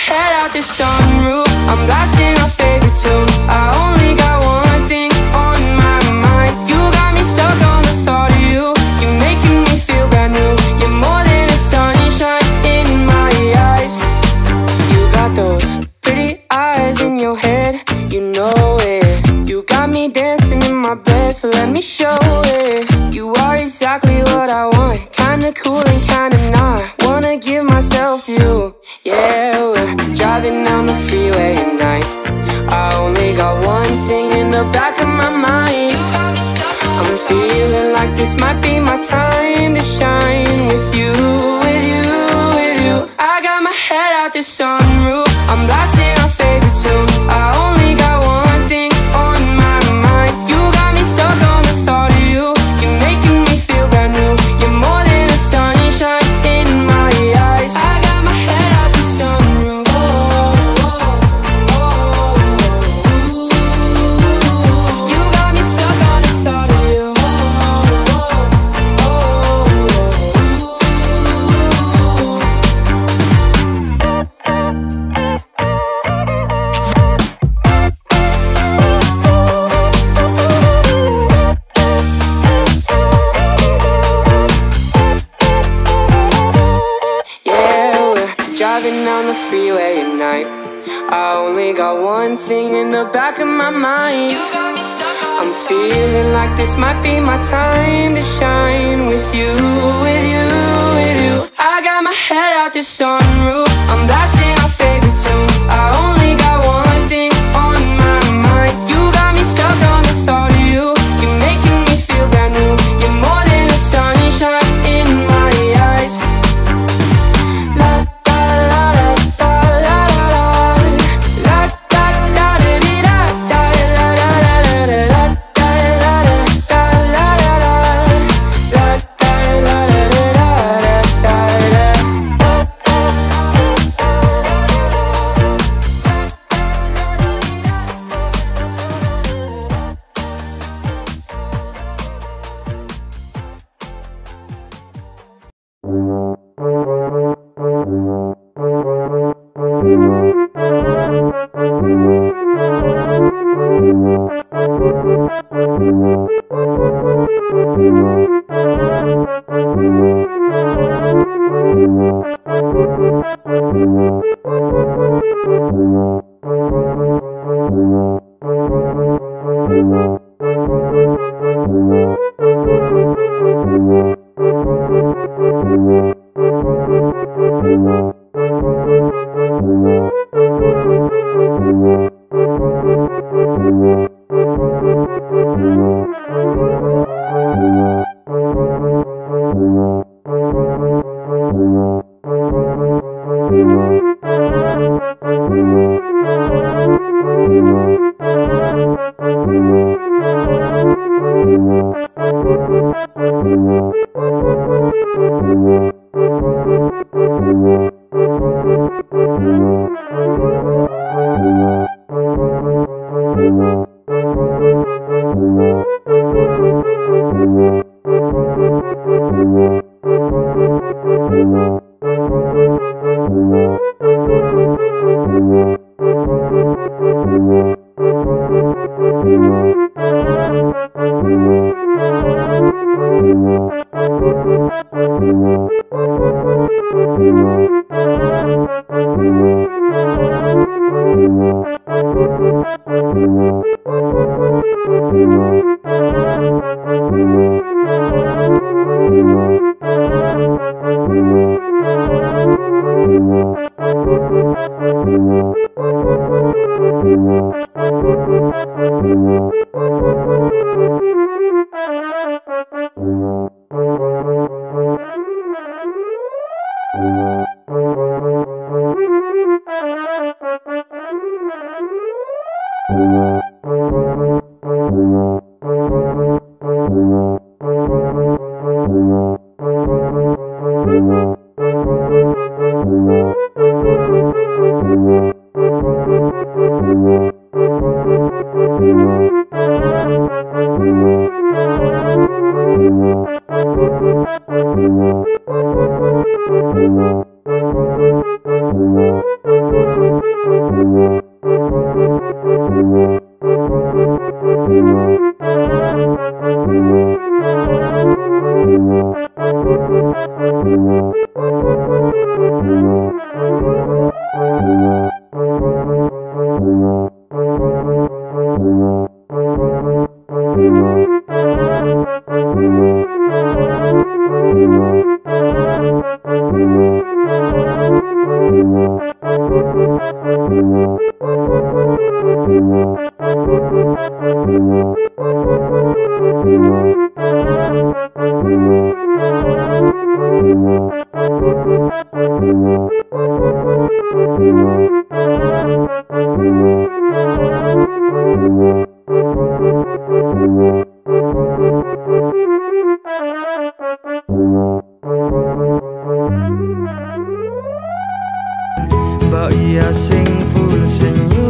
head out the sunroof, I'm blasting our favorite tunes. I only got one thing on my mind. You got me stuck on the thought of you. You're making me feel brand new. You're more than a sunshine in my eyes. You got those pretty eyes in your head, you know it. You got me dancing in my bed, so let me show it. You are exactly what I want, kinda cool and kinda not. Wanna give myself to you. Yeah, we're driving down the freeway at night. I only got one thing in the back of my mind. I'm feeling like this might be my time to shine with you, with you, with you. I got my head out the sunroof, I'm blasting our favorite tunes. I only got one thing on my mind. You got me stuck on the thought of you. You're making me feel brand new. You're more than a sunshine in my eyes. I got my head out the sunroof. You got me stuck on the thought of you. Driving down the freeway at night. I only got one thing in the back of my mind. I'm feeling like this might be my time to shine with you, with you, with you. I got my head out the sunroof, I'm blasting our favorite tunes. I only got one thing on my mind. You got me stuck on the thought of you. You're making me feel brand new. You're more than a sunshine in my eyes. Mbak iya sing full senyum.